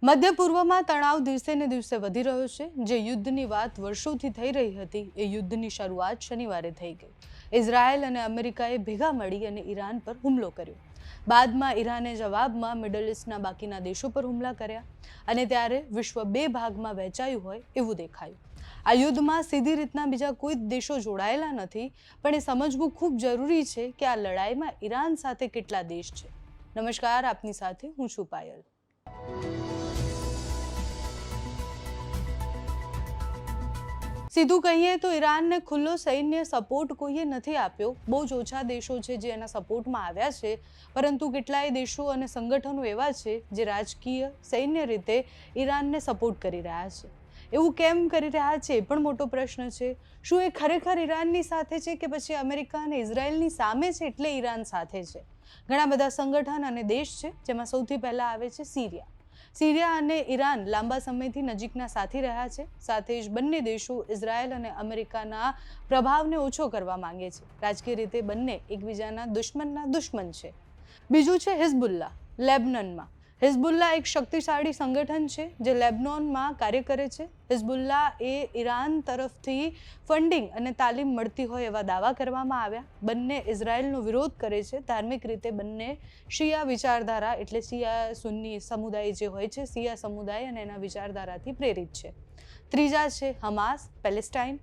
મધ્ય પૂર્વમાં તણાવ દિવસે ને દિવસે વધી રહ્યો છે। જે યુદ્ધની વાત વર્ષોથી થઈ રહી હતી એ યુદ્ધની શરૂઆત શનિવારે થઈ ગઈ। ઇઝરાયલ અને અમેરિકાએ ભેગા મળી અને ઈરાન પર હુમલો કર્યો। બાદમાં ઈરાને જવાબમાં મિડલ ઈસ્ટના બાકીના દેશો પર હુમલા કર્યા અને ત્યારે વિશ્વ બે ભાગમાં વહેંચાયું હોય એવું દેખાયું। આ યુદ્ધમાં સીધી રીતના બીજા કોઈ દેશો જોડાયેલા નથી, પણ એ સમજવું ખૂબ જરૂરી છે કે આ લડાઈમાં ઈરાન સાથે કેટલા દેશ છે। નમસ્કાર, આપની સાથે હું છું પાયલ। સીધું કહીએ તો ઈરાનને ખુલ્લો સૈન્ય સપોર્ટ કોઈએ નથી આપ્યો। બહુ જ ઓછા દેશો છે જે એના સપોર્ટમાં આવ્યા છે, પરંતુ કેટલાય દેશો અને સંગઠનો એવા છે જે રાજકીય સૈન્ય રીતે ઈરાનને સપોર્ટ કરી રહ્યા છે। એવું કેમ કરી રહ્યા છે એ પણ મોટો પ્રશ્ન છે। શું એ ખરેખર ઈરાનની સાથે છે કે પછી અમેરિકા અને ઇઝરાયલની સામે છે એટલે ઈરાન સાથે છે? ઘણા બધા સંગઠન અને દેશ છે, જેમાં સૌથી પહેલા આવે છે સિરિયા। સિરિયા અને ઈરાન લાંબા સમયથી નજીકના સાથી રહ્યા છે। સાથે જ બંને દેશો ઇઝરાયલ અને અમેરિકાના પ્રભાવને ઓછો કરવા માંગે છે। રાજકીય રીતે બંને એકબીજાના દુશ્મનના દુશ્મન છે। બીજું છે હિઝબુલ્લાહ, લેબનનમાં। હિઝબુલ્લાહ એક શક્તિશાળી સંગઠન છે જે લેબનોનમાં કાર્ય કરે છે। હિઝબુલ્લાહ એ ઈરાન તરફથી ફંડિંગ અને તાલીમ મળતી હોય એવા દાવા કરવામાં આવ્યા। બંને ઇઝરાયલનો વિરોધ કરે છે। ધાર્મિક રીતે બંને શિયા વિચારધારા એટલે શિયા સુન્ની સમુદાય જે હોય છે, શિયા સમુદાય અને એના વિચારધારાથી પ્રેરિત છે। ત્રીજા છે હમાસ, પેલેસ્ટાઇન।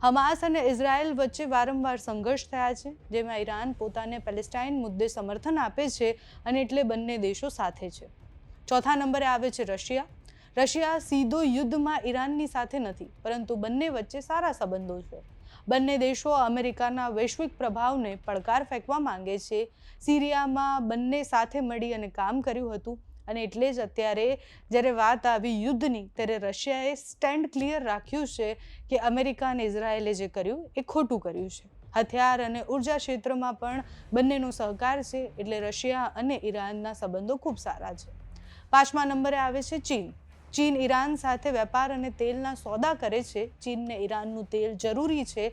હમાસ અને ઇઝરાયલ વચ્ચે વારંવાર સંઘર્ષ થયા છે, જેમાં ઈરાન પોતાને પેલેસ્ટાઇન મુદ્દે સમર્થન આપે છે અને એટલે બંને દેશો સાથે છે। ચોથા નંબરે આવે છે રશિયા। રશિયા સીધો યુદ્ધમાં ઈરાનની સાથે નથી, પરંતુ બંને વચ્ચે સારા સંબંધો છે। બંને દેશો અમેરિકાના વૈશ્વિક પ્રભાવને પડકાર ફેંકવા માંગે છે। સિરિયામાં બંને સાથે મળી અને કામ કર્યું હતું અને એટલે જ અત્યારે જ્યારે વાત આવી યુદ્ધની, ત્યારે રશિયાએ સ્ટેન્ડ ક્લિયર રાખ્યું છે કે અમેરિકા અને ઇઝરાયલે જે કર્યું એ ખોટું કર્યું છે। હથિયાર અને ઉર્જા ક્ષેત્રમાં પણ બંનેનો સહકાર છે, એટલે રશિયા અને ઈરાનના સંબંધો ખૂબ સારા છે। પાંચમા નંબરે આવે છે ચીન। ચીન ઈરાન સાથે વેપાર અને તેલના સોદા કરે છે। ચીનને ઈરાનનું તેલ જરૂરી છે।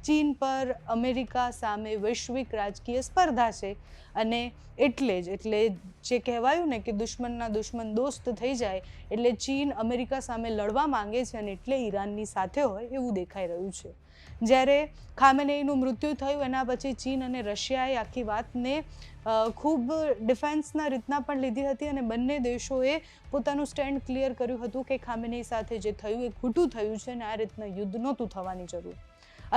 ચીન પર અમેરિકા સામે વૈશ્વિક રાજકીય સ્પર્ધા છે અને એટલે જે કહેવાયું ને કે દુશ્મનના દુશ્મન દોસ્ત થઈ જાય, એટલે ચીન અમેરિકા સામે લડવા માંગે છે અને એટલે ઈરાનની સાથે હોય એવું દેખાઈ રહ્યું છે। જ્યારે ખામેનેઈનું મૃત્યુ થયું એના પછી ચીન અને રશિયાએ આખી વાતને ખૂબ ડિફેન્સના રીતના પણ લીધી હતી અને બંને દેશોએ પોતાનું સ્ટેન્ડ ક્લિયર કર્યું હતું કે ખામેનેઈ સાથે જે થયું એ ખોટું થયું છે અને આ રીતના યુદ્ધ નહોતું થવાની જરૂર।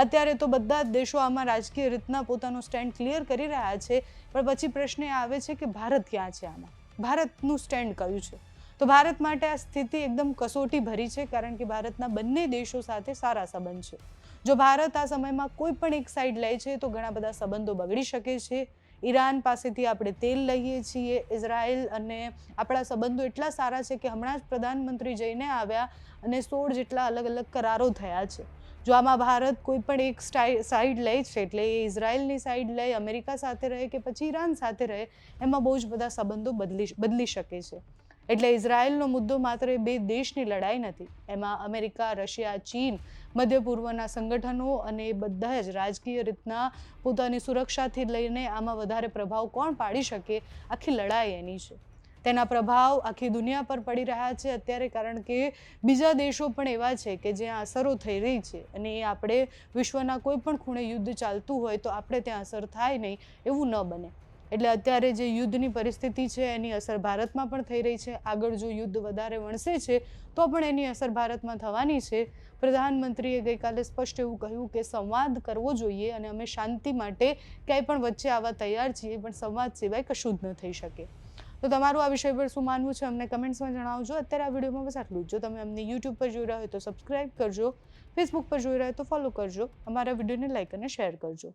અત્યારે તો બધા જ દેશો આમાં રાજકીય રીતના પોતાનું સ્ટેન્ડ ક્લિયર કરી રહ્યા છે, પણ પછી પ્રશ્ન એ આવે છે કે ભારત ક્યાં છે આમાં? ભારતનું સ્ટેન્ડ કયું છે? તો ભારત માટે આ સ્થિતિ એકદમ કસોટી ભરી છે, કારણ કે ભારતના બંને દેશો સાથે સારા સંબંધ છે। જો ભારત આ સમયમાં કોઈ પણ એક સાઈડ લે છે તો ઘણા બધા સંબંધો બગડી શકે છે। ઈરાન પાસેથી આપણે તેલ લઈએ છીએ, ઇઝરાયલ અને આપણા સંબંધો એટલા સારા છે કે હમણાં જ પ્રધાનમંત્રી જઈને આવ્યા અને 16 જેટલા અલગ અલગ કરારો થયા છે। જો આમાં ભારત કોઈ પણ એક સાઈડ લે છે, એટલે એ ઇઝરાયલની સાઈડ લે, અમેરિકા સાથે રહે કે પછી ઈરાન સાથે રહે, એમાં બહુ જ બધા સંબંધો બદલી શકે છે। એટલે ઇઝરાયલનો મુદ્દો માત્ર એ બે દેશની લડાઈ નથી, એમાં અમેરિકા, રશિયા, ચીન, મધ્ય પૂર્વના સંગઠનો અને એ બધા જ રાજકીય રીતના પોતાની સુરક્ષાથી લઈને આમાં વધારે પ્રભાવ કોણ પાડી શકે, આખી લડાઈ એની છે। તેના પ્રભાવ આખી દુનિયા પર પડી રહ્યા છે અત્યારે, કારણ કે બીજા દેશો પણ એવા છે કે જ્યાં અસરો થઈ રહી છે અને એ આપણે વિશ્વના કોઈ પણ ખૂણે યુદ્ધ ચાલતું હોય તો આપણે ત્યાં અસર થાય નહીં એવું ન બને। એટલે અત્યારે જે યુદ્ધની પરિસ્થિતિ છે એની અસર ભારતમાં પણ થઈ રહી છે। આગળ જો યુદ્ધ વધારે વણસે છે તો પણ એની અસર ભારતમાં થવાની છે। પ્રધાનમંત્રીએ ગઈકાલે સ્પષ્ટ એવું કહ્યું કે સંવાદ કરવો જોઈએ અને અમે શાંતિ માટે ક્યાંય પણ વચ્ચે આવવા તૈયાર છીએ, પણ સંવાદ સિવાય કશું જ ન થઈ શકે। તો તમારું આ વિષય પર શું માનવું છે અમને કમેન્ટ્સમાં જણાવજો। અત્યારે આ વિડીયોમાં બસ આટલું જ। જો તમે અમને યુટ્યુબ પર જોઈ રહ્યા હોય તો સબસ્ક્રાઇબ કરજો, ફેસબુક પર જોઈ રહ્યા હોય તો ફોલો કરજો, અમારા વિડીયોને લાઇક અને શેર કરજો।